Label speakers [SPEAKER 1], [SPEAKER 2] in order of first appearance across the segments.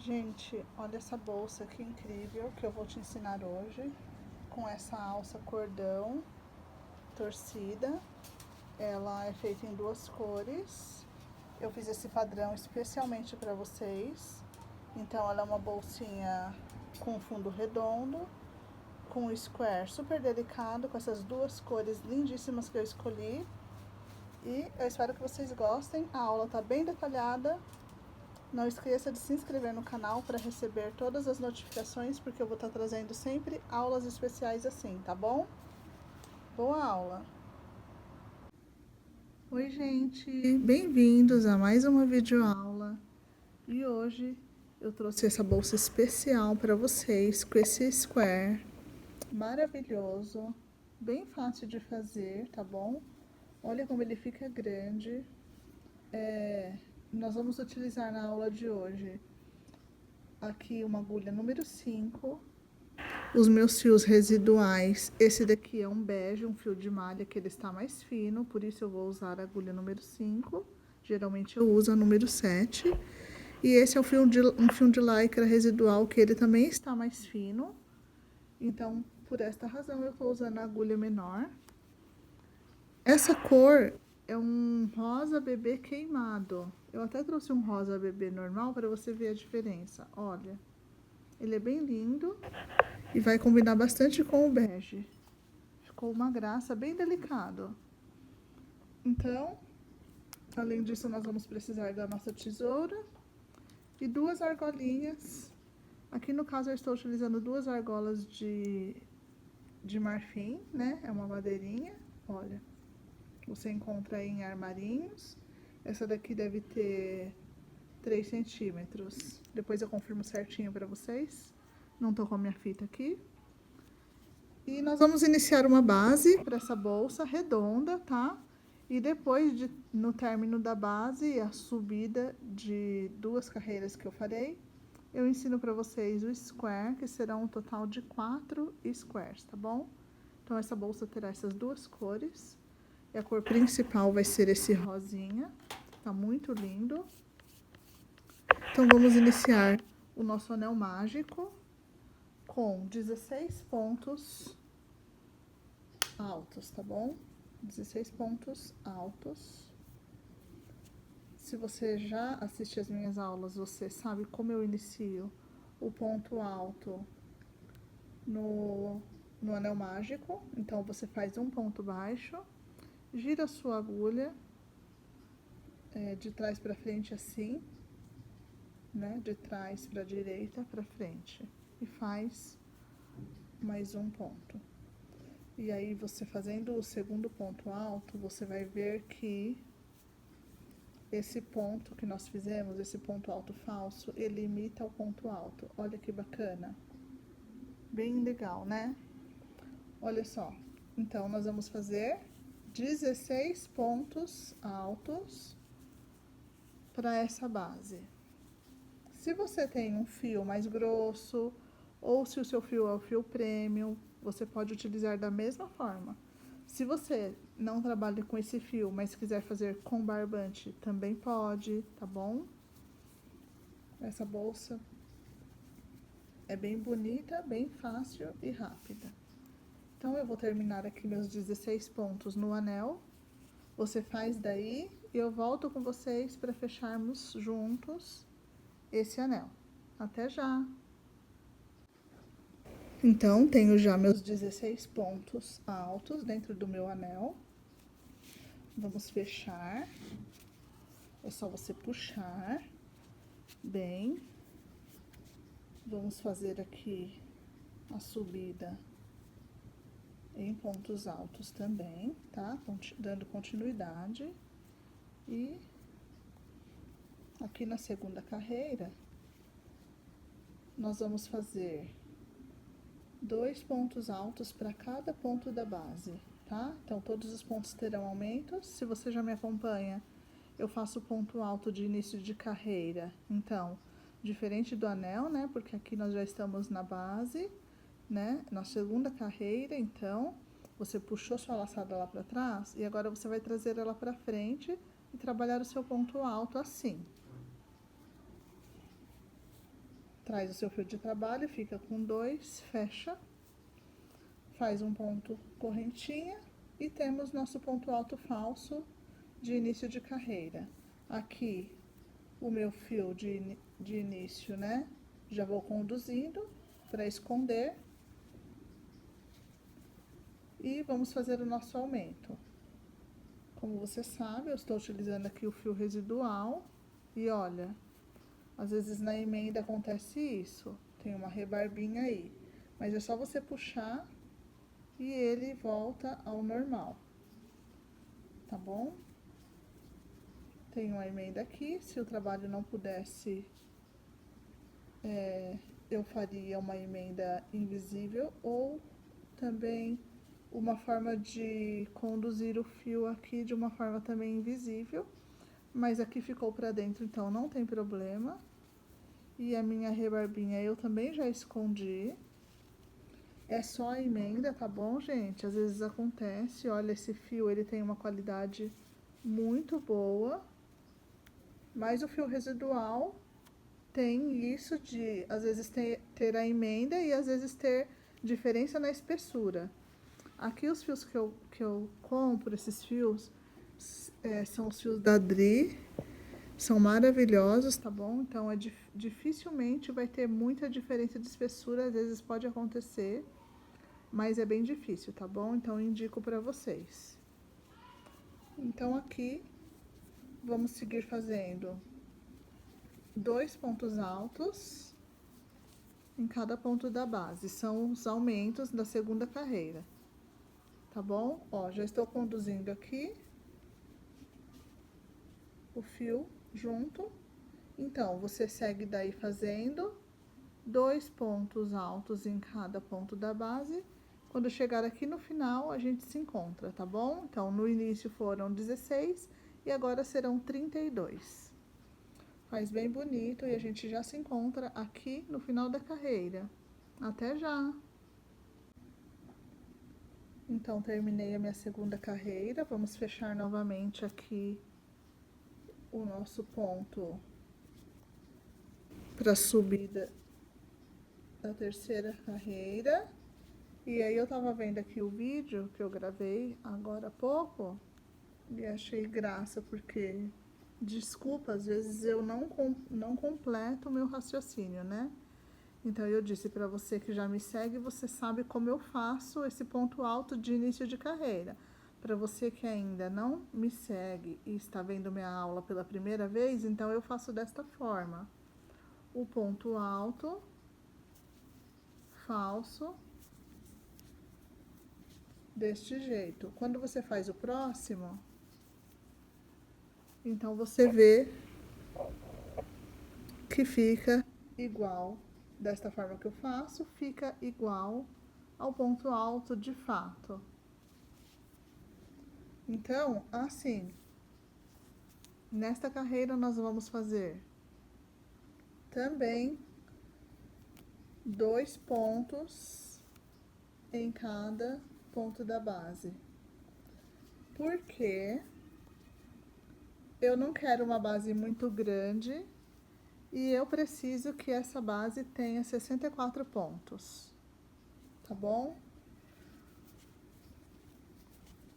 [SPEAKER 1] Gente, olha essa bolsa que incrível que eu vou te ensinar hoje, com essa alça cordão torcida. Ela é feita em duas cores. Eu fiz esse padrão especialmente para vocês. Então ela é uma bolsinha com fundo redondo, com square super delicado, com essas duas cores lindíssimas que eu escolhi. E eu espero que vocês gostem. A aula tá bem detalhada. Não esqueça de se inscrever no canal para receber todas as notificações, porque eu vou estar trazendo sempre aulas especiais assim, tá bom? Boa aula! Oi, gente! Bem-vindos a mais uma videoaula. E hoje eu trouxe essa bolsa especial para vocês, com esse square maravilhoso, bem fácil de fazer, tá bom? Olha como ele fica grande. Nós vamos utilizar na aula de hoje aqui uma agulha número 5, os meus fios residuais. Esse daqui é um bege, um fio de malha que ele está mais fino, por isso eu vou usar a agulha número 5. Geralmente eu uso a número 7. E esse é um fio de lycra residual que ele também está mais fino. Então, por esta razão, eu estou usando a agulha menor. Essa cor é um rosa bebê queimado. Eu até trouxe um rosa bebê normal para você ver a diferença. Olha, ele é bem lindo e vai combinar bastante com o bege. Ficou uma graça, bem delicado. Então, além disso, nós vamos precisar da nossa tesoura e duas argolinhas. Aqui no caso eu estou utilizando duas argolas de marfim, né? É uma madeirinha, olha. Você encontra aí em armarinhos. Essa daqui deve ter 3 centímetros. Depois eu confirmo certinho para vocês. Não tô com a minha fita aqui. E nós vamos iniciar uma base para essa bolsa redonda, tá? E depois, no término da base, a subida de 2 carreiras que eu farei, eu ensino para vocês o square, que será um total de 4 squares, tá bom? Então, essa bolsa terá essas duas cores. E a cor principal vai ser esse rosinha, tá muito lindo. Então, vamos iniciar o nosso anel mágico com 16 pontos altos, tá bom? 16 pontos altos. Se você já assiste as minhas aulas, você sabe como eu inicio o ponto alto no anel mágico. Então, você faz um ponto baixo, gira a sua agulha de trás para frente assim, né? De trás para direita para frente. E faz mais um ponto. E aí, você fazendo o segundo ponto alto, você vai ver que esse ponto que nós fizemos, esse ponto alto falso, ele imita o ponto alto. Olha que bacana. Bem legal, né? Olha só. Então, nós vamos fazer 16 pontos altos para essa base. Se você tem um fio mais grosso, ou se o seu fio é o fio premium, você pode utilizar da mesma forma. Se você não trabalha com esse fio, mas quiser fazer com barbante, também pode, tá bom? Essa bolsa é bem bonita, bem fácil e rápida. Então, eu vou terminar aqui meus 16 pontos no anel. Você faz daí e eu volto com vocês para fecharmos juntos esse anel. Até já! Então, tenho já meus 16 pontos altos dentro do meu anel. Vamos fechar. É só você puxar bem. Vamos fazer aqui a subida em pontos altos também, tá? Dando continuidade. E aqui na segunda carreira, nós vamos fazer 2 pontos altos para cada ponto da base, tá? Então, todos os pontos terão aumentos. Se você já me acompanha, eu faço ponto alto de início de carreira. Então, diferente do anel, né? Porque aqui nós já estamos na base, né? Na segunda carreira, então, você puxou sua laçada lá para trás e agora você vai trazer ela para frente e trabalhar o seu ponto alto assim. traz o seu fio de trabalho, fica com 2, fecha, faz um ponto correntinha e temos nosso ponto alto falso de início de carreira. Aqui o meu fio de início, né? Já vou conduzindo para esconder. E vamos fazer o nosso aumento. Como você sabe, eu estou utilizando aqui o fio residual. E olha, às vezes na emenda acontece isso. Tem uma rebarbinha aí. Mas é só você puxar e ele volta ao normal. Tá bom? Tem uma emenda aqui. Se o trabalho não pudesse, eu faria uma emenda invisível ou também uma forma de conduzir o fio aqui de uma forma também invisível, mas aqui ficou para dentro, então não tem problema. E a minha rebarbinha eu também já escondi. É só a emenda, tá bom, gente? Às vezes acontece, olha, esse fio ele tem uma qualidade muito boa, mas o fio residual tem isso de, às vezes, ter a emenda e às vezes ter diferença na espessura. Aqui os fios que eu compro, esses fios, são os fios da Dri, são maravilhosos, tá bom? Então, dificilmente vai ter muita diferença de espessura, às vezes pode acontecer, mas é bem difícil, tá bom? Então, eu indico para vocês. Então, aqui, vamos seguir fazendo 2 pontos altos em cada ponto da base, são os aumentos da segunda carreira. Tá bom? Ó, já estou conduzindo aqui o fio junto. Então, você segue daí fazendo 2 pontos altos em cada ponto da base. Quando chegar aqui no final, a gente se encontra, tá bom? Então, no início foram 16 e agora serão 32. Faz bem bonito e a gente já se encontra aqui no final da carreira. Até já! Então, terminei a minha segunda carreira. Vamos fechar novamente aqui o nosso ponto para subida da terceira carreira. E aí, eu tava vendo aqui o vídeo que eu gravei agora há pouco e achei graça, porque, desculpa, às vezes eu não completo o meu raciocínio, né? Então, eu disse para você que já me segue, você sabe como eu faço esse ponto alto de início de carreira. Para você que ainda não me segue e está vendo minha aula pela primeira vez, então eu faço desta forma. O ponto alto, falso, deste jeito. Quando você faz o próximo, então você vê que fica igual. Desta forma que eu faço, fica igual ao ponto alto de fato. Então, assim, nesta carreira nós vamos fazer também 2 pontos em cada ponto da base. Porque eu não quero uma base muito grande e eu preciso que essa base tenha 64 pontos, tá bom?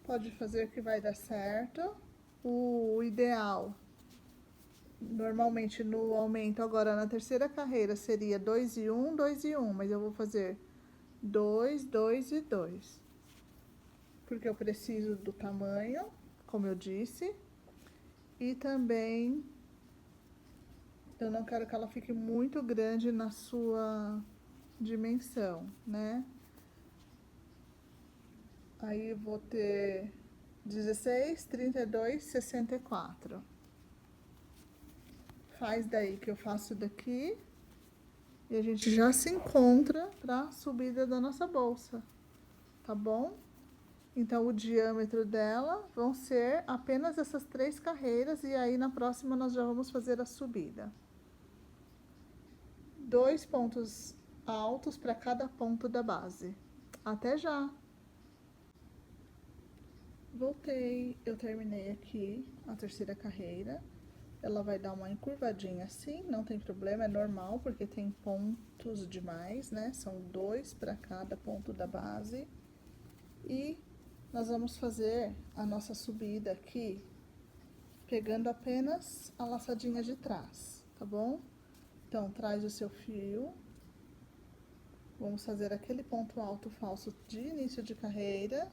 [SPEAKER 1] Pode fazer que vai dar certo. O ideal, normalmente no aumento agora na terceira carreira, seria 2 e 1, 2 e 1, mas eu vou fazer 2, 2 e 2. Porque eu preciso do tamanho, como eu disse, e também eu não quero que ela fique muito grande na sua dimensão, né? Aí eu vou ter 16, 32, 64. Faz daí que eu faço daqui e a gente já se encontra para a subida da nossa bolsa, tá bom? Então, o diâmetro dela vão ser apenas essas 3 carreiras e aí na próxima nós já vamos fazer a subida. 2 pontos altos para cada ponto da base. Até já! Voltei, eu terminei aqui a terceira carreira. ela vai dar uma encurvadinha assim, não tem problema, é normal, porque tem pontos demais, né? São 2 para cada ponto da base. E nós vamos fazer a nossa subida aqui, pegando apenas a laçadinha de trás, tá bom? Então, traz o seu fio. Vamos fazer aquele ponto alto falso de início de carreira,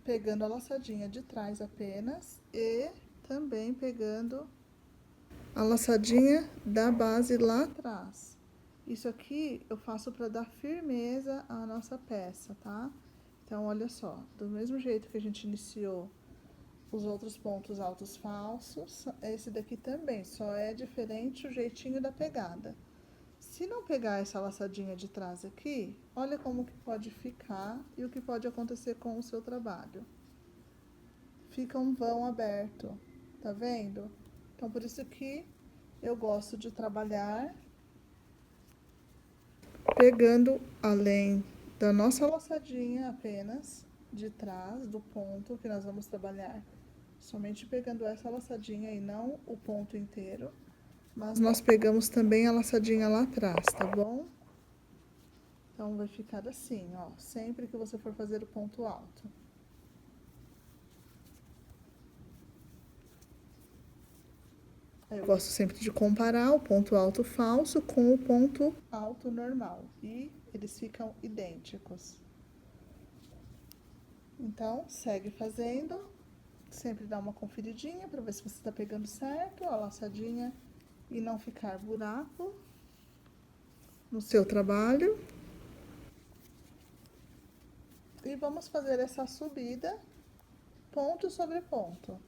[SPEAKER 1] pegando a laçadinha de trás apenas e também pegando a laçadinha da base lá atrás. Isso aqui eu faço para dar firmeza à nossa peça, tá? Então, olha só, do mesmo jeito que a gente iniciou os outros pontos altos falsos, esse daqui também, só é diferente o jeitinho da pegada. Se não pegar essa laçadinha de trás aqui, olha como que pode ficar e o que pode acontecer com o seu trabalho. Fica um vão aberto, tá vendo? Então, por isso que eu gosto de trabalhar pegando além da nossa laçadinha apenas de trás do ponto que nós vamos trabalhar, somente pegando essa laçadinha e não o ponto inteiro. Mas nós pegamos também a laçadinha lá atrás, tá bom? Então, vai ficar assim, ó, sempre que você for fazer o ponto alto. Eu gosto sempre de comparar o ponto alto falso com o ponto alto normal. E eles ficam idênticos. Então, segue fazendo. Sempre dá uma conferidinha para ver se você está pegando certo a laçadinha e não ficar buraco no seu trabalho. E vamos fazer essa subida ponto sobre ponto.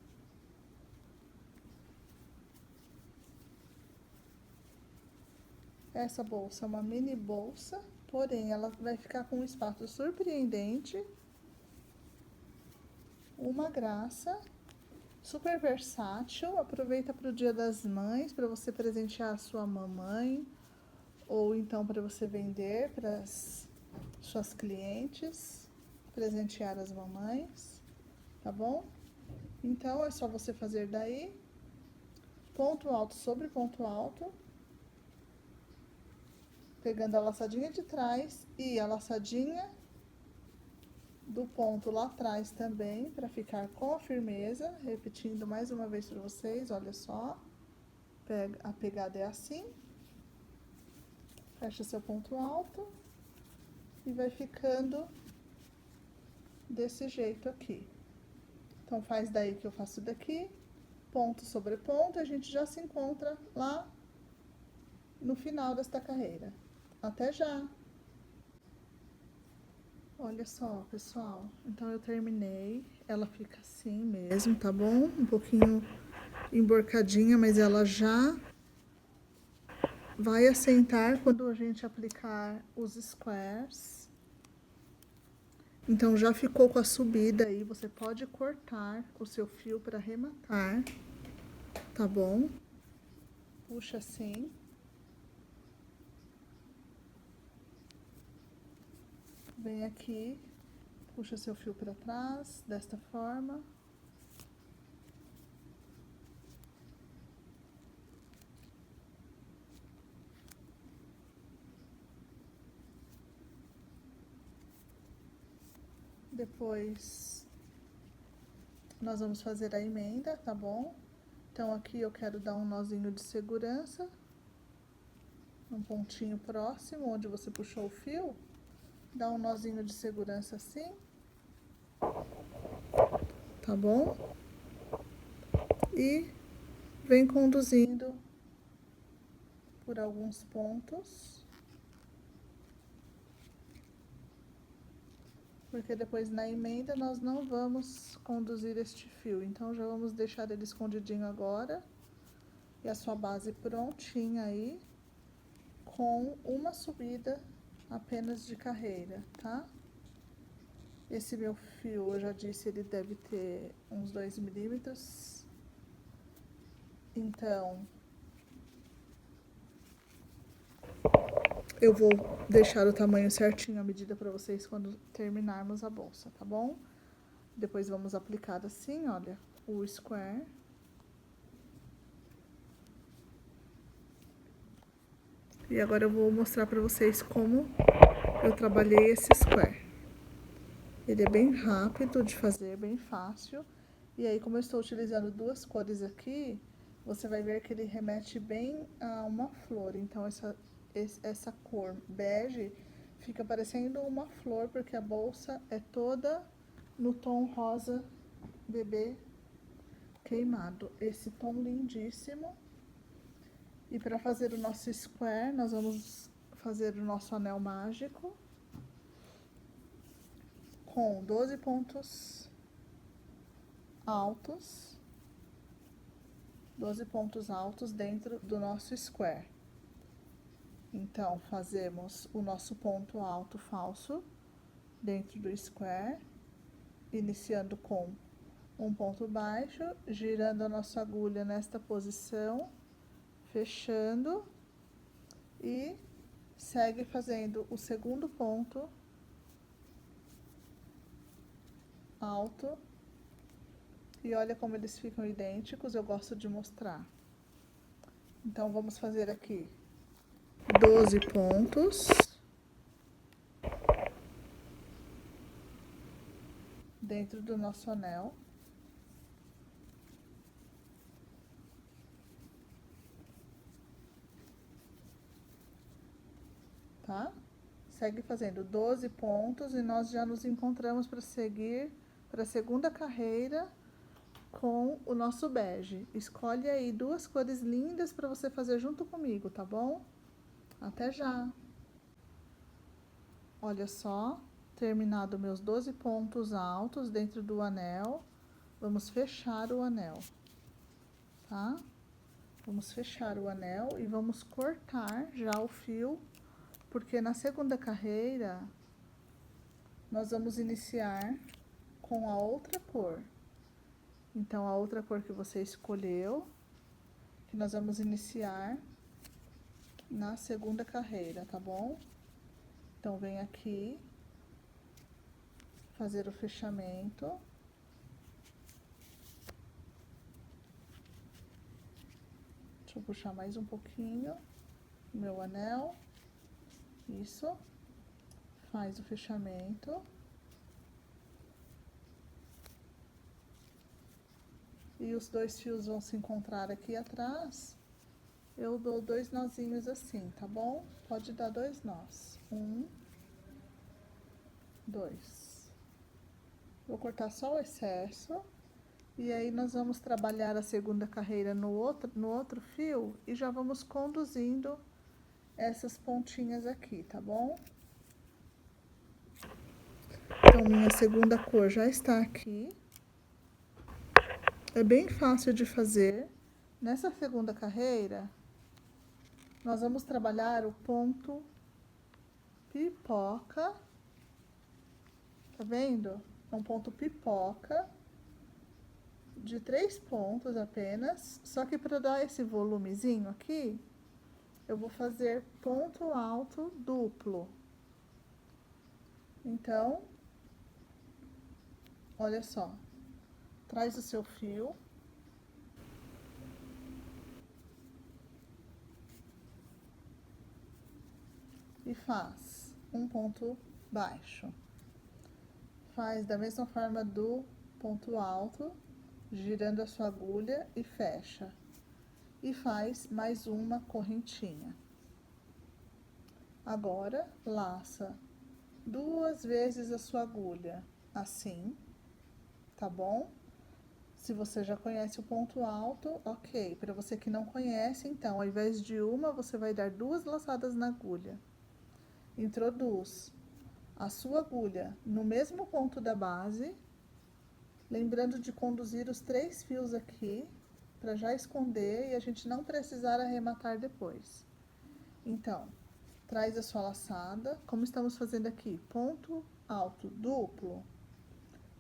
[SPEAKER 1] Essa bolsa é uma mini bolsa, porém ela vai ficar com um espaço surpreendente, uma graça, super versátil. Aproveita para o Dia das Mães, para você presentear a sua mamãe, ou então para você vender para as suas clientes, presentear as mamães, tá bom? Então, é só você fazer daí, ponto alto sobre ponto alto, pegando a laçadinha de trás e a laçadinha do ponto lá atrás também, para ficar com a firmeza. Repetindo mais uma vez para vocês, olha só, a pegada é assim, fecha seu ponto alto e vai ficando desse jeito aqui. Então, faz daí que eu faço daqui, ponto sobre ponto, a gente já se encontra lá no final desta carreira. Até já! Olha só, pessoal, então eu terminei, ela fica assim mesmo, tá bom? Um pouquinho emborcadinha, mas ela já vai assentar quando a gente aplicar os squares. Então, já ficou com a subida aí, você pode cortar o seu fio para arrematar, tá bom? Puxa assim. Vem aqui, puxa seu fio para trás, desta forma. Depois, nós vamos fazer a emenda, tá bom? Então, aqui eu quero dar um nozinho de segurança, num pontinho próximo, onde você puxou o fio. Dá um nozinho de segurança assim, tá bom? E vem conduzindo por alguns pontos, porque depois na emenda nós não vamos conduzir este fio, então já vamos deixar ele escondidinho agora, e a sua base prontinha aí, com uma subida apenas de carreira, tá? Esse meu fio, eu já disse, ele deve ter uns 2 milímetros. Então, eu vou deixar o tamanho certinho, a medida para vocês quando terminarmos a bolsa, tá bom? Depois vamos aplicar assim, olha, o square. E agora eu vou mostrar pra vocês como eu trabalhei esse square. Ele é bem rápido de fazer, bem fácil. E aí, como eu estou utilizando duas cores aqui, você vai ver que ele remete bem a uma flor. Então, essa cor bege fica parecendo uma flor, porque a bolsa é toda no tom rosa bebê queimado. Esse tom lindíssimo. E para fazer o nosso square, nós vamos fazer o nosso anel mágico com 12 pontos altos. 12 pontos altos dentro do nosso square. Então, fazemos o nosso ponto alto falso dentro do square, iniciando com um ponto baixo, girando a nossa agulha nesta posição, fechando e segue fazendo o segundo ponto alto. E olha como eles ficam idênticos, eu gosto de mostrar. Então, vamos fazer aqui 12 pontos dentro do nosso anel. Tá? Segue fazendo 12 pontos e nós já nos encontramos para seguir para a segunda carreira com o nosso bege. Escolhe aí duas cores lindas para você fazer junto comigo, tá bom? Até já! Olha só, terminado meus 12 pontos altos dentro do anel, vamos fechar o anel, tá? Vamos fechar o anel e vamos cortar já o fio, porque na segunda carreira nós vamos iniciar com a outra cor. Então, a outra cor que você escolheu, que nós vamos iniciar na segunda carreira, tá bom? Então, vem aqui, fazer o fechamento. Deixa eu puxar mais um pouquinho o meu anel. Isso. Faz o fechamento. E os dois fios vão se encontrar aqui atrás. Eu dou 2 nozinhos assim, tá bom? Pode dar 2 nós. 1, 2. Vou cortar só o excesso. E aí, nós vamos trabalhar a segunda carreira no outro fio e já vamos conduzindo essas pontinhas aqui, tá bom? Então, minha segunda cor já está aqui. É bem fácil de fazer. Nessa segunda carreira, nós vamos trabalhar o ponto pipoca. Tá vendo? É um ponto pipoca de 3 pontos apenas. Só que para dar esse volumezinho aqui, eu vou fazer ponto alto duplo. Então, olha só. Traz o seu fio. E faz um ponto baixo. Faz da mesma forma do ponto alto, girando a sua agulha e fecha. E faz mais uma correntinha. Agora, laça 2 vezes a sua agulha, assim, tá bom? Se você já conhece o ponto alto, ok. Para você que não conhece, então, ao invés de uma, você vai dar 2 laçadas na agulha. Introduz a sua agulha no mesmo ponto da base, lembrando de conduzir os 3 fios aqui, para já esconder e a gente não precisar arrematar depois. Então, traz a sua laçada, como estamos fazendo aqui, ponto alto duplo,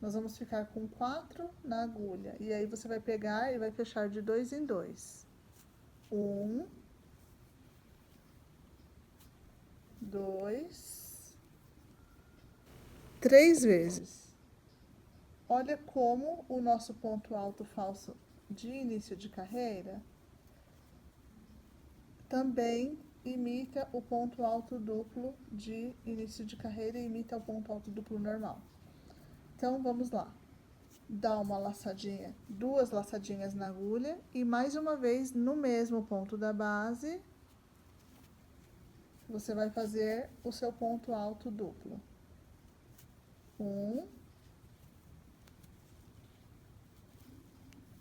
[SPEAKER 1] nós vamos ficar com 4 na agulha. E aí, você vai pegar e vai fechar de 2 em 2. 1, 2, 3 vezes. Olha como o nosso ponto alto falso de início de carreira também imita o ponto alto duplo de início de carreira e imita o ponto alto duplo normal. Então, vamos lá. Dá uma laçadinha, 2 laçadinhas na agulha e mais uma vez no mesmo ponto da base, você vai fazer o seu ponto alto duplo. 1,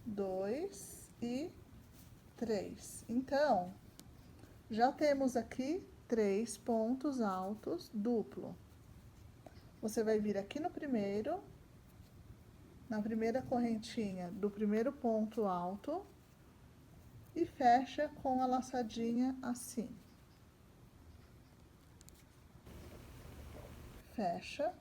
[SPEAKER 1] 2 e 3. Então, já temos aqui 3 pontos altos duplo. Você vai vir aqui no primeiro, na primeira correntinha do primeiro ponto alto e fecha com a laçadinha assim. Fecha.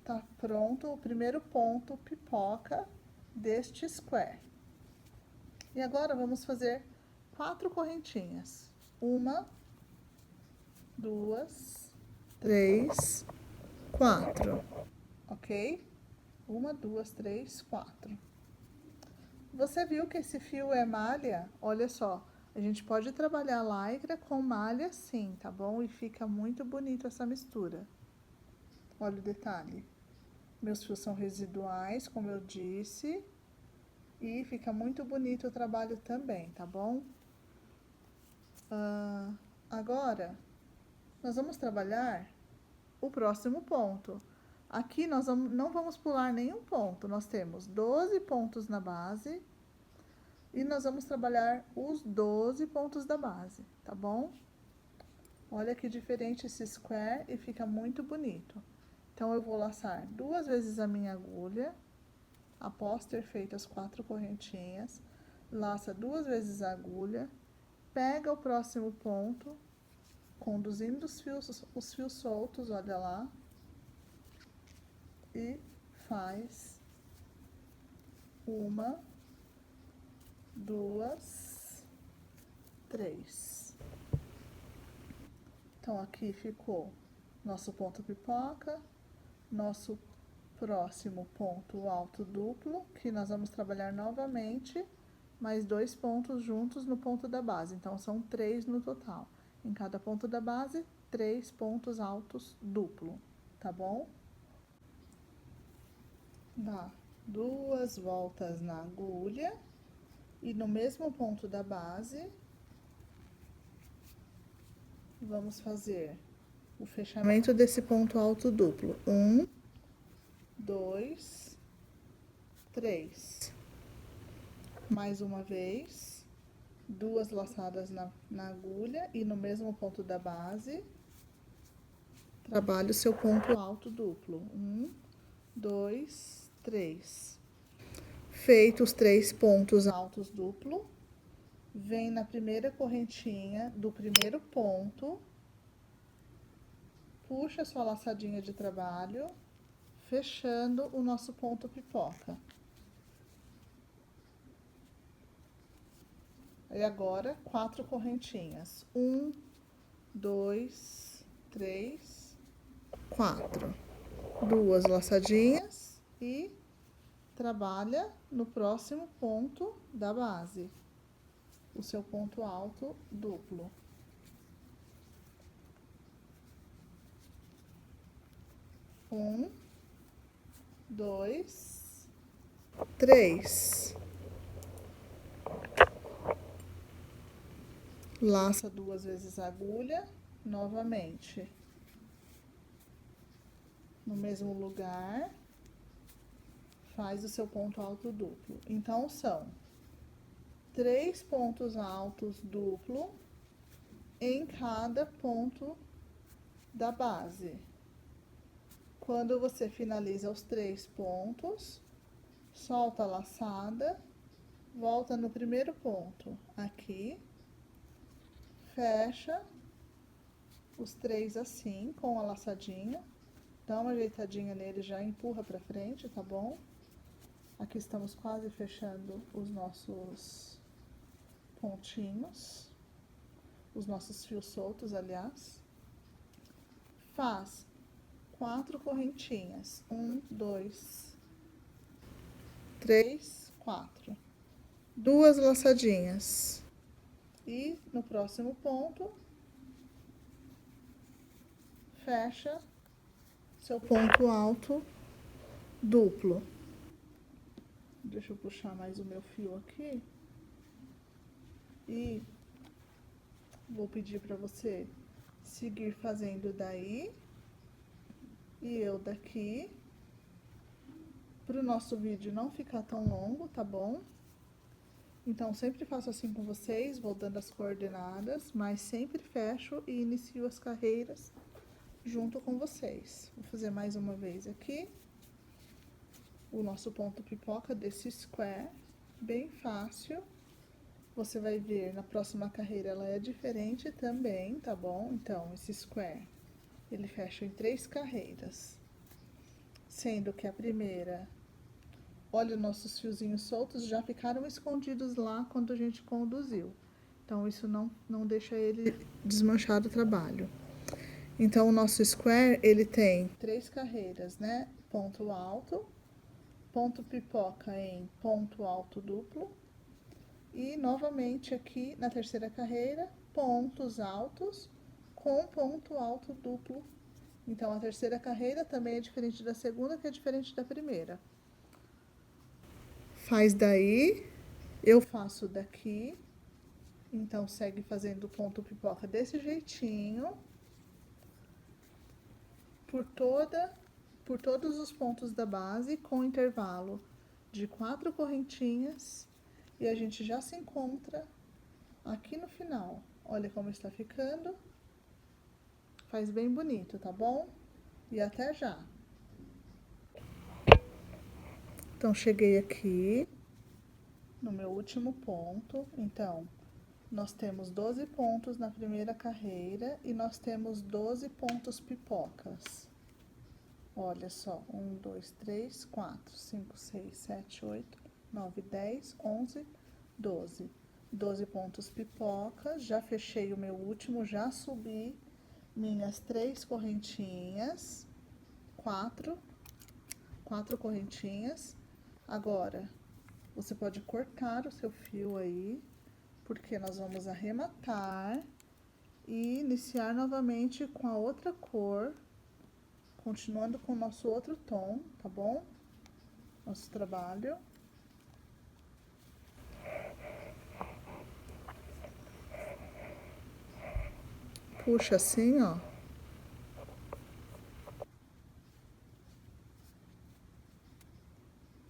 [SPEAKER 1] Tá pronto o primeiro ponto pipoca deste square. E agora vamos fazer 4 correntinhas. 1, 2, 3, 4. Ok? 1, 2, 3, 4. Você viu que esse fio é malha? Olha só, a gente pode trabalhar lycra com malha sim, tá bom? E fica muito bonito essa mistura. Olha o detalhe. Meus fios são residuais, como eu disse. E fica muito bonito o trabalho também, tá bom? Agora, nós vamos trabalhar o próximo ponto. Aqui nós não vamos pular nenhum ponto. Nós temos 12 pontos na base. E nós vamos trabalhar os 12 pontos da base, tá bom? Olha que diferente esse square e fica muito bonito. Então, eu vou laçar 2 vezes a minha agulha, após ter feito as 4 correntinhas, laça 2 vezes a agulha, pega o próximo ponto, conduzindo os fios soltos, olha lá, e faz 1, 2, 3. Então, aqui ficou nosso ponto pipoca, nosso próximo ponto alto duplo, que nós vamos trabalhar novamente, mais 2 pontos juntos no ponto da base. Então, são 3 no total. Em cada ponto da base, 3 pontos altos duplo, tá bom? Dá 2 voltas na agulha e no mesmo ponto da base, vamos fazer o fechamento desse ponto alto duplo. 1, 2, 3. Mais uma vez, 2 laçadas na agulha e no mesmo ponto da base, trabalhe o seu ponto alto duplo. 1, 2, 3. Feitos os 3 pontos altos duplo, vem na primeira correntinha do primeiro ponto, puxa sua laçadinha de trabalho, fechando o nosso ponto pipoca. E agora, 4 correntinhas. 1, 2, 3, 4. 2 laçadinhas e trabalha no próximo ponto da base, o seu ponto alto duplo. 1, 2, 3. Laça 2 vezes a agulha, novamente. No mesmo lugar, faz o seu ponto alto duplo. Então, são 3 pontos altos duplo em cada ponto da base. Quando você finaliza os 3 pontos, solta a laçada, volta no primeiro ponto, aqui, fecha os 3 assim, com a laçadinha, dá uma ajeitadinha nele, já empurra pra frente, tá bom? Aqui estamos quase fechando os nossos pontinhos, os nossos fios soltos, aliás. Faz 4 correntinhas. 1, 2, 3, 4. 2 laçadinhas. E no próximo ponto, fecha seu ponto alto duplo. Deixa eu puxar mais o meu fio aqui. E vou pedir para você seguir fazendo daí e eu daqui, para o nosso vídeo não ficar tão longo, tá bom? Então, sempre faço assim com vocês, vou dando as coordenadas, mas sempre fecho e inicio as carreiras junto com vocês. Vou fazer mais uma vez aqui o nosso ponto pipoca desse square, bem fácil. Você vai ver na próxima carreira ela é diferente também, tá bom? Então, esse square, ele fecha em 3 carreiras, sendo que a primeira, olha, nossos fiozinhos soltos já ficaram escondidos lá quando a gente conduziu. Então, isso não deixa ele desmanchar o trabalho. Então, o nosso square, ele tem 3 carreiras, né? Ponto alto, ponto pipoca em ponto alto duplo. E, novamente, aqui na terceira carreira, pontos altos com ponto alto duplo. Então, a terceira carreira também é diferente da segunda, que é diferente da primeira. Faz daí, eu faço daqui, então segue fazendo ponto pipoca desse jeitinho, por todos os pontos da base, com intervalo de 4 correntinhas, e a gente já se encontra aqui no final. Olha como está ficando, faz bem bonito, tá bom? E até já! Então, cheguei aqui no meu último ponto, então, nós temos 12 pontos na primeira carreira e nós temos 12 pontos pipocas. Olha só, 1, 2, 3, 4, 5, 6, 7, 8, 9, 10, 11, 12. 12 pontos pipocas, já fechei o meu último, já subi minhas 3 correntinhas, 4 correntinhas. Agora, você pode cortar o seu fio aí, porque nós vamos arrematar e iniciar novamente com a outra cor, continuando com o nosso outro tom, tá bom? Nosso trabalho. Puxa assim, ó.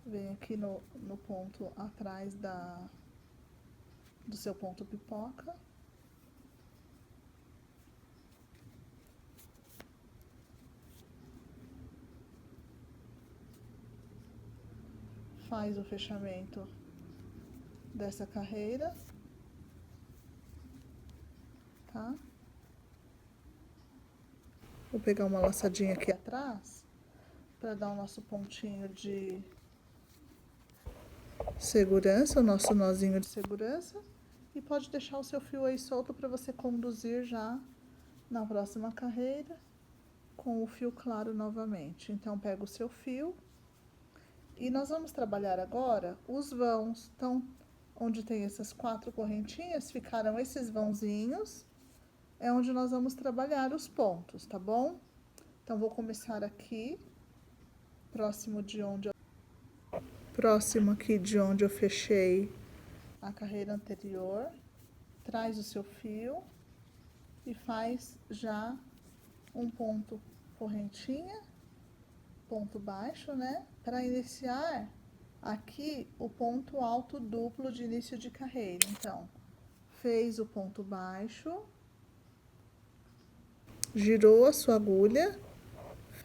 [SPEAKER 1] Vem aqui no ponto atrás do seu ponto pipoca. Faz o fechamento dessa carreira, tá? Vou pegar uma laçadinha aqui atrás, para dar o nosso pontinho de segurança, o nosso nozinho de segurança. E pode deixar o seu fio aí solto para você conduzir já na próxima carreira com o fio claro novamente. Então, pega o seu fio e nós vamos trabalhar agora os vãos. Então, onde tem essas 4 correntinhas, ficaram esses vãozinhos, é onde nós vamos trabalhar os pontos, tá bom? Então, vou começar aqui, próximo aqui de onde eu fechei a carreira anterior. Traz o seu fio e faz já um ponto correntinha, ponto baixo, né? Para iniciar aqui o ponto alto duplo de início de carreira. Então, fez o ponto baixo, girou a sua agulha,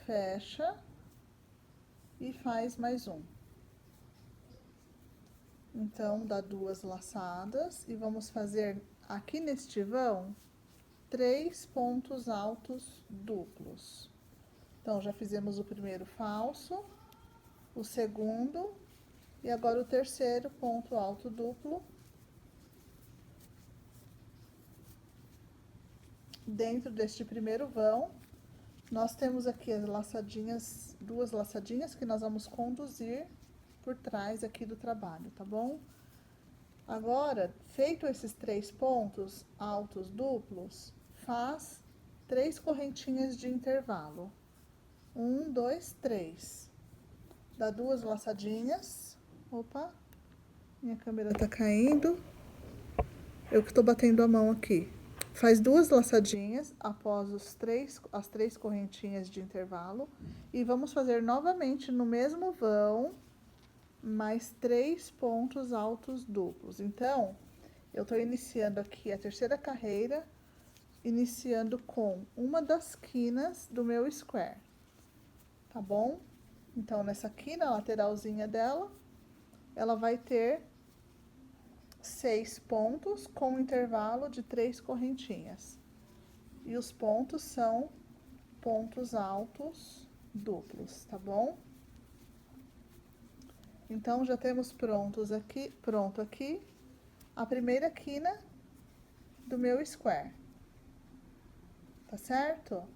[SPEAKER 1] fecha e faz mais um. Então, dá 2 laçadas e vamos fazer aqui neste vão 3 pontos altos duplos. Então, já fizemos o primeiro falso, o segundo e agora o terceiro ponto alto duplo. Dentro deste primeiro vão, nós temos aqui as laçadinhas, 2 laçadinhas que nós vamos conduzir por trás aqui do trabalho, tá bom? Agora, feito esses 3 pontos altos duplos, faz 3 correntinhas de intervalo. 1, 2, 3. Dá 2 laçadinhas. Opa, minha câmera tá caindo. Eu que tô batendo a mão aqui. Faz 2 laçadinhas após as 3 correntinhas de intervalo. E vamos fazer novamente no mesmo vão, mais 3 pontos altos duplos. Então, eu tô iniciando aqui a terceira carreira, iniciando com uma das quinas do meu square, tá bom? Então, nessa quina lateralzinha dela, ela vai ter 6 pontos com intervalo de 3 correntinhas. E os pontos são pontos altos duplos, tá bom? Então, já temos pronto aqui a primeira quina do meu square, tá certo?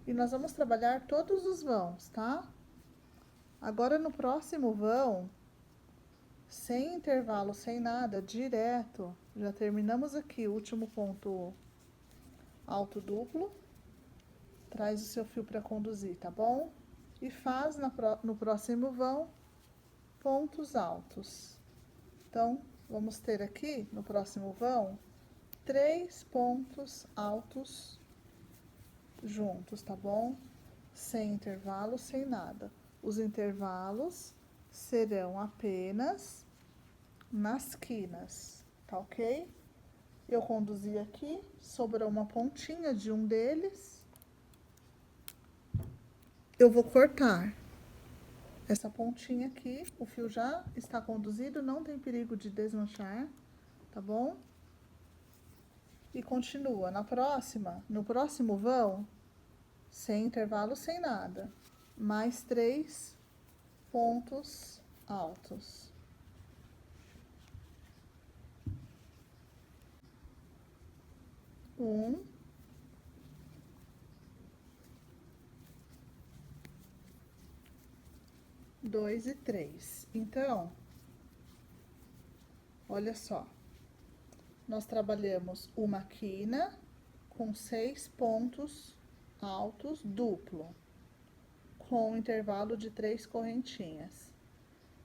[SPEAKER 1] E nós vamos trabalhar todos os vãos, tá? Agora, no próximo vão, sem intervalo, sem nada, direto, já terminamos aqui o último ponto alto duplo. Traz o seu fio para conduzir, tá bom? E faz no próximo vão pontos altos. Então, vamos ter aqui, no próximo vão, 3 pontos altos juntos, tá bom? Sem intervalo, sem nada. Os intervalos serão apenas nas quinas, tá ok? Eu conduzi aqui, sobrou uma pontinha de um deles. Eu vou cortar essa pontinha aqui, o fio já está conduzido, não tem perigo de desmanchar, tá bom? E continua. No próximo vão, sem intervalo, sem nada, mais 3 pontos altos. Um, dois e 3. Então, olha só. Nós trabalhamos uma quina com 6 pontos altos duplo, com intervalo de 3 correntinhas.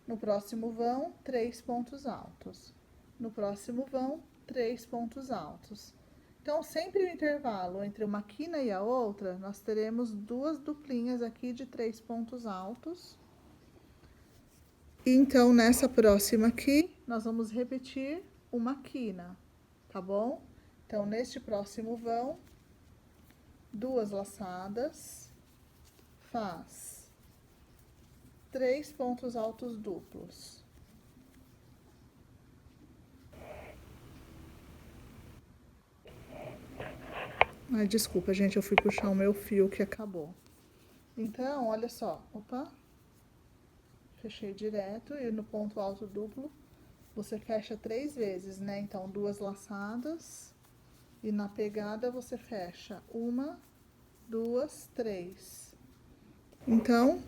[SPEAKER 1] No próximo vão, 3 pontos altos. No próximo vão, 3 pontos altos. Então, sempre o intervalo entre uma quina e a outra, nós teremos 2 duplinhas aqui de 3 pontos altos. Então, nessa próxima aqui, nós vamos repetir uma quina, tá bom? Então, neste próximo vão, 2 laçadas, faz 3 pontos altos duplos. Ai, desculpa, gente, eu fui puxar o meu fio que acabou. Então, olha só, opa, fechei direto e no ponto alto duplo, você fecha 3 vezes, né? Então, 2 laçadas e na pegada você fecha 1, 2, 3. Então,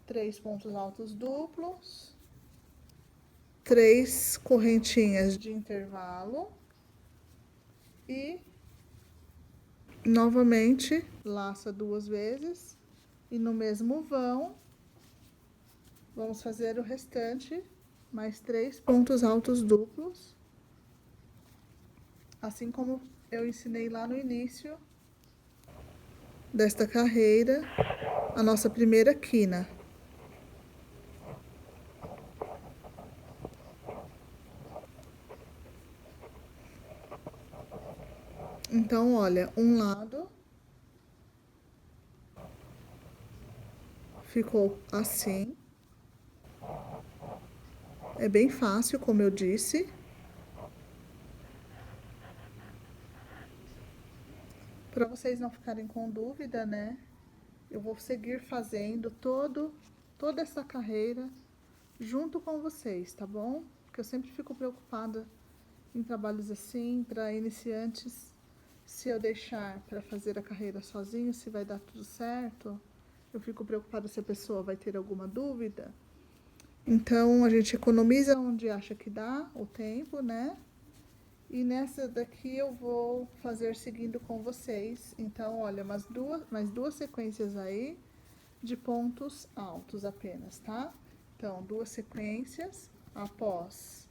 [SPEAKER 1] 3 pontos altos duplos, 3 correntinhas de intervalo e novamente laça 2 vezes e no mesmo vão vamos fazer o restante, mais 3 pontos altos duplos, assim como eu ensinei lá no início desta carreira, a nossa primeira quina. Então, olha, um lado ficou assim. É bem fácil, como eu disse. Para vocês não ficarem com dúvida, né? Eu vou seguir fazendo toda essa carreira junto com vocês, tá bom? Porque eu sempre fico preocupada em trabalhos assim, para iniciantes, se eu deixar para fazer a carreira sozinho, se vai dar tudo certo. Eu fico preocupada se a pessoa vai ter alguma dúvida. Então, a gente economiza onde acha que dá o tempo, né? E nessa daqui eu vou fazer seguindo com vocês. Então, olha, mais duas sequências aí de pontos altos apenas, tá? Então, duas sequências após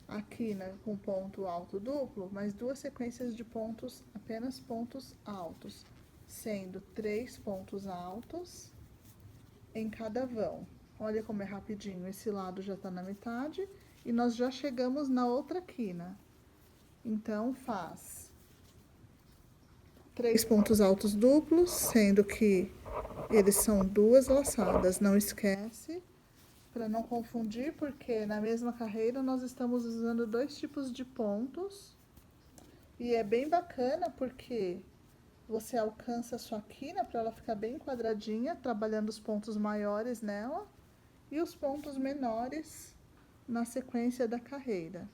[SPEAKER 1] a quina com ponto alto duplo, mais duas sequências de pontos, apenas pontos altos, sendo 3 pontos altos em cada vão. Olha como é rapidinho, esse lado já tá na metade e nós já chegamos na outra quina. Então, faz 3 pontos altos duplos, sendo que eles são duas laçadas. Não esquece, para não confundir, porque na mesma carreira nós estamos usando dois tipos de pontos. E é bem bacana porque você alcança a sua quina para ela ficar bem quadradinha, trabalhando os pontos maiores nela e os pontos menores na sequência da carreira.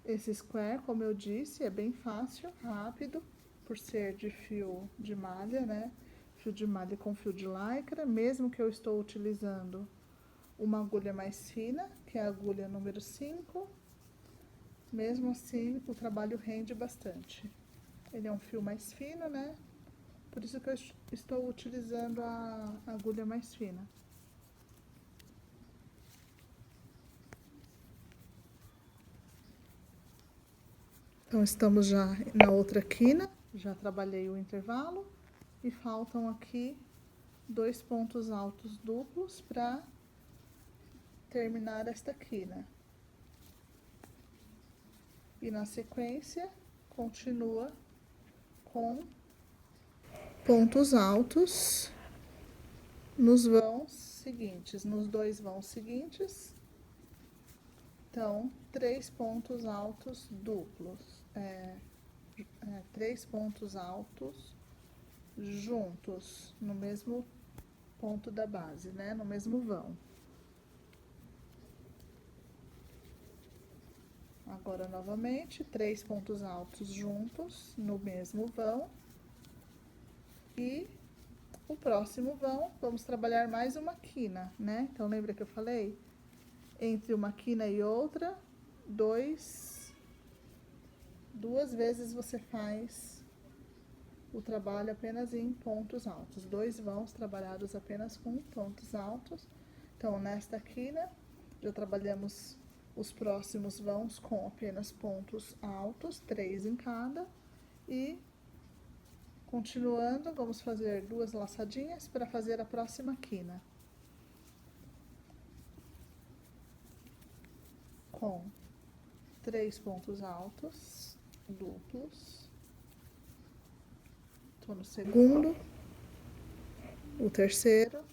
[SPEAKER 1] Esse square, como eu disse, é bem fácil, rápido, por ser de fio de malha, né? Fio de malha com fio de lycra, mesmo que eu estou utilizando uma agulha mais fina, que é a agulha número 5, mesmo assim o trabalho rende bastante. Ele é um fio mais fino, né? Por isso que eu estou utilizando a agulha mais fina. Então, estamos já na outra quina, já trabalhei o intervalo e faltam aqui 2 pontos altos duplos para terminar esta quina. E na sequência, continua com pontos altos nos vãos seguintes, nos 2 vãos seguintes. Então, 3 pontos altos duplos, 3 pontos altos juntos no mesmo ponto da base, né? No mesmo vão. Agora, novamente, 3 pontos altos juntos no mesmo vão. E o próximo vão, vamos trabalhar mais uma quina, né? Então, lembra que eu falei? Entre uma quina e outra, duas vezes você faz o trabalho apenas em pontos altos. 2 vãos trabalhados apenas com pontos altos. Então, nesta quina, já trabalhamos os próximos vãos com apenas pontos altos, 3 em cada. E, continuando, vamos fazer 2 laçadinhas para fazer a próxima quina. Com 3 pontos altos duplos. Tô no segundo, o terceiro,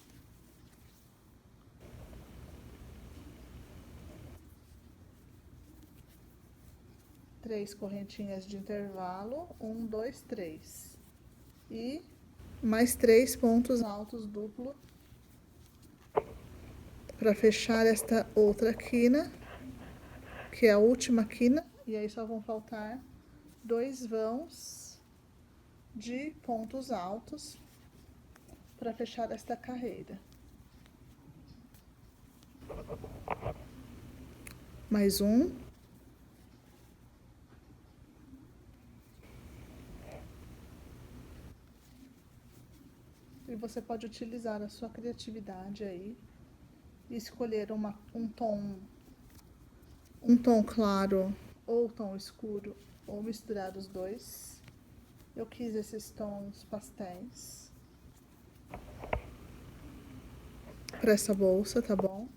[SPEAKER 1] três correntinhas de intervalo, 1, 2, 3. E mais 3 pontos altos duplo para fechar esta outra quina, que é a última quina, e aí só vão faltar 2 vãos de pontos altos para fechar esta carreira. Mais um. E você pode utilizar a sua criatividade aí e escolher um tom claro ou tom escuro, ou misturar os dois. Eu quis esses tons pastéis para essa bolsa, tá bom?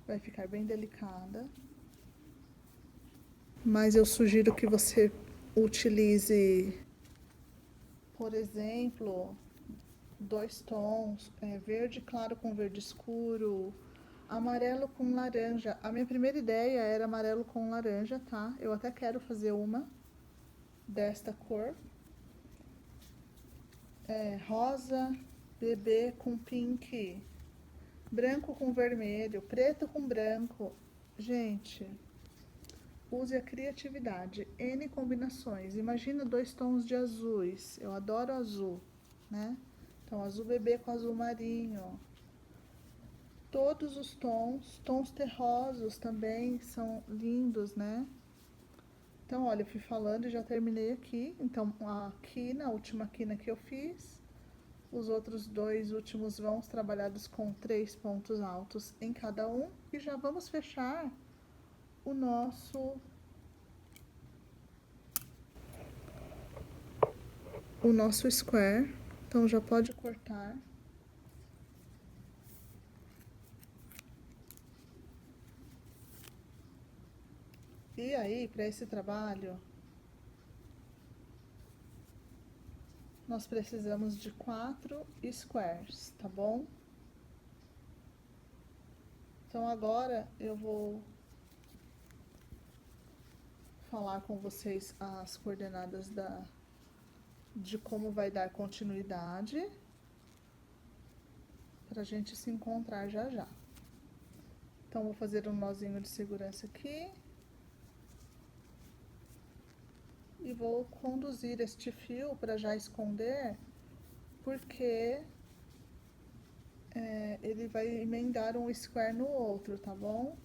[SPEAKER 1] Vai ficar bem delicada. Mas eu sugiro que você utilize, por exemplo, 2 tons, verde claro com verde escuro, amarelo com laranja. A minha primeira ideia era amarelo com laranja, tá? Eu até quero fazer uma desta cor. Rosa, bebê com pink, branco com vermelho, preto com branco. Gente, use a criatividade, N combinações. Imagina 2 tons de azuis, eu adoro azul, né? Então, azul bebê com azul marinho. todos os tons terrosos também são lindos, né? Então, olha, eu fui falando e já terminei aqui. Então, a quina, a última quina que eu fiz, os outros dois últimos vãos trabalhados com 3 pontos altos em cada um. E já vamos fechar o nosso square. Então, já pode cortar. E aí, para esse trabalho, nós precisamos de 4 squares, tá bom? Então, agora eu vou falar com vocês as coordenadas de como vai dar continuidade, para a gente se encontrar já já. Então, vou fazer um nozinho de segurança aqui. E vou conduzir este fio para já esconder, porque ele vai emendar um square no outro, tá bom?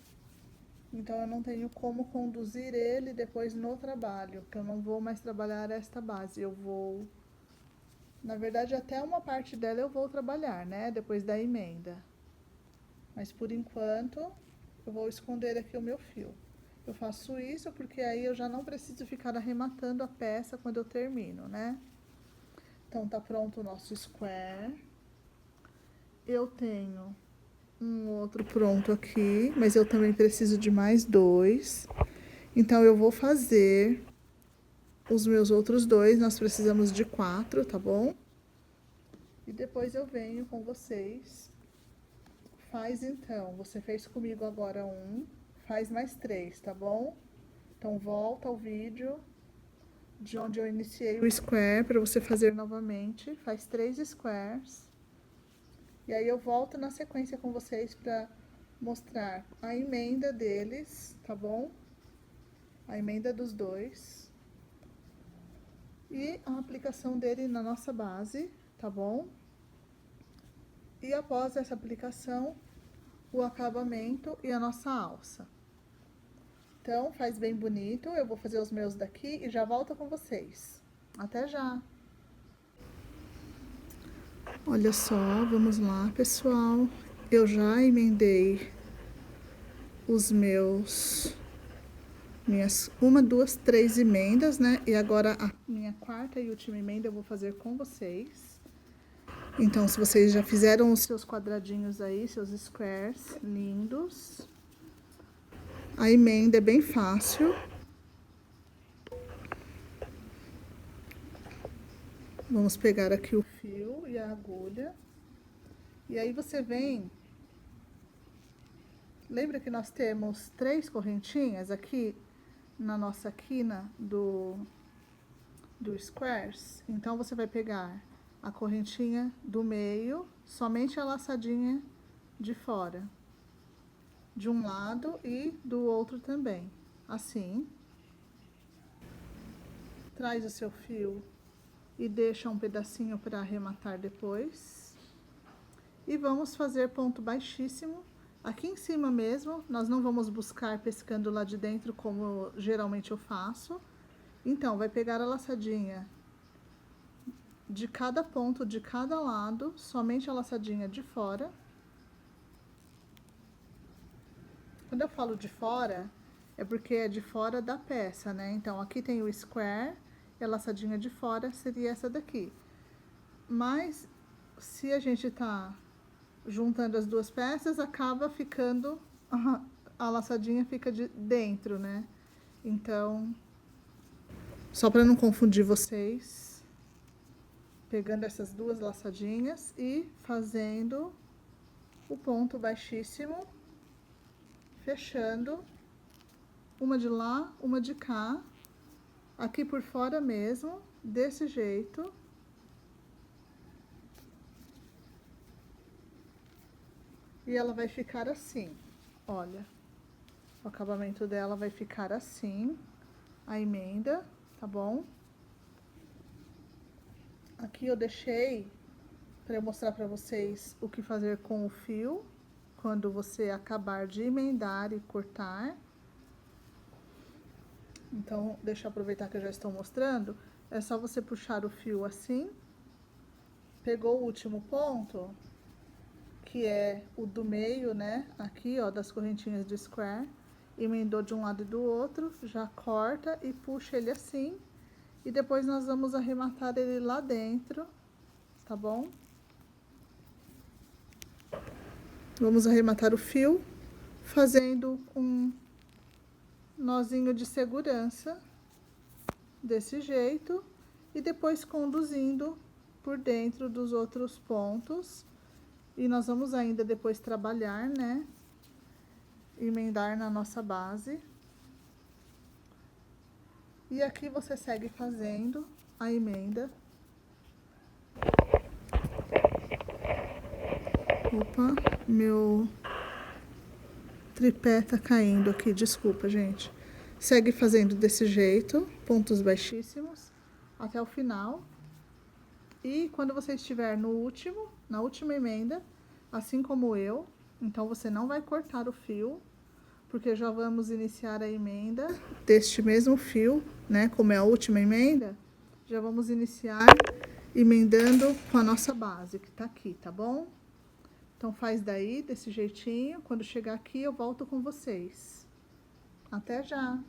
[SPEAKER 1] Então, eu não tenho como conduzir ele depois no trabalho, porque eu não vou mais trabalhar esta base. Eu vou... Na verdade, até uma parte dela eu vou trabalhar, né? Depois da emenda. Mas, por enquanto, eu vou esconder aqui o meu fio. Eu faço isso porque aí eu já não preciso ficar arrematando a peça quando eu termino, né? Então, tá pronto o nosso square. Eu tenho um outro pronto aqui, mas eu também preciso de mais 2. Então, eu vou fazer os meus outros 2. Nós precisamos de 4, tá bom? E depois eu venho com vocês. Faz então, você fez comigo agora um, faz mais 3, tá bom? Então, volta ao vídeo de onde eu iniciei o square para você fazer novamente. Faz 3 squares. E aí eu volto na sequência com vocês para mostrar a emenda deles, tá bom? A emenda dos dois. E a aplicação dele na nossa base, tá bom? E após essa aplicação, o acabamento e a nossa alça. Então, faz bem bonito. Eu vou fazer os meus daqui e já volto com vocês. Até já! Olha só, vamos lá, pessoal. Eu já emendei os minhas 1, 2, 3 emendas, né? E agora a minha quarta e última emenda eu vou fazer com vocês. Então, se vocês já fizeram os seus quadradinhos aí, seus squares lindos, a emenda é bem fácil. Vamos pegar aqui o fio e a agulha. E aí você vem... Lembra que nós temos 3 correntinhas aqui na nossa quina do squares? Então, você vai pegar a correntinha do meio, somente a laçadinha de fora. De um lado e do outro também. Assim. Traz o seu fio e deixa um pedacinho para arrematar depois. E vamos fazer ponto baixíssimo. Aqui em cima mesmo, nós não vamos buscar pescando lá de dentro como geralmente eu faço. Então, vai pegar a laçadinha de cada ponto, de cada lado, somente a laçadinha de fora. Quando eu falo de fora, é porque é de fora da peça, né? Então, aqui tem o square e a laçadinha de fora seria essa daqui. Mas, se a gente tá juntando as duas peças, acaba ficando... A laçadinha fica de dentro, né? Então, só para não confundir vocês, pegando essas duas laçadinhas e fazendo o ponto baixíssimo, fechando uma de lá, uma de cá, aqui por fora mesmo, desse jeito. E ela vai ficar assim, olha, o acabamento dela vai ficar assim, a emenda, tá bom? Aqui eu deixei para eu mostrar para vocês o que fazer com o fio. quando você acabar de emendar e cortar. Então, deixa eu aproveitar que eu já estou mostrando. É só você puxar o fio assim. Pegou o último ponto, que é o do meio, né? Aqui, ó, das correntinhas de square. Emendou de um lado e do outro, já corta e puxa ele assim. E depois nós vamos arrematar ele lá dentro, tá bom? Vamos arrematar o fio, fazendo um nozinho de segurança, desse jeito. E depois conduzindo por dentro dos outros pontos. E nós vamos ainda depois trabalhar, né? Emendar na nossa base. E aqui você segue fazendo a emenda. Opa, meu tripé tá caindo aqui, desculpa, gente. Segue fazendo desse jeito, pontos baixíssimos, até o final. E quando você estiver na última emenda, assim como eu, então você não vai cortar o fio, porque já vamos iniciar a emenda deste mesmo fio, né? Como é a última emenda, já vamos iniciar emendando com a nossa base, que tá aqui, tá bom? Então, faz daí, desse jeitinho. Quando chegar aqui, eu volto com vocês. Até já!